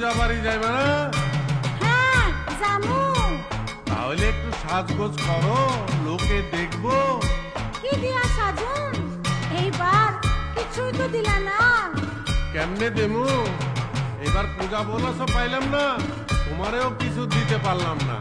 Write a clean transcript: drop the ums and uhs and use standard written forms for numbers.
পূজা বাড়ি যাইবে না? হ্যাঁ জামু। তাহলে একটু সাজগোজ করো, লোকে দেখবো। কি দিয়া সাজুন? এইবার কিছুই তো দিলা না। কেমনে দেমু? এবার পূজা বোনাসও পাইলাম না, তোমারেও কিছু দিতে পারলাম না।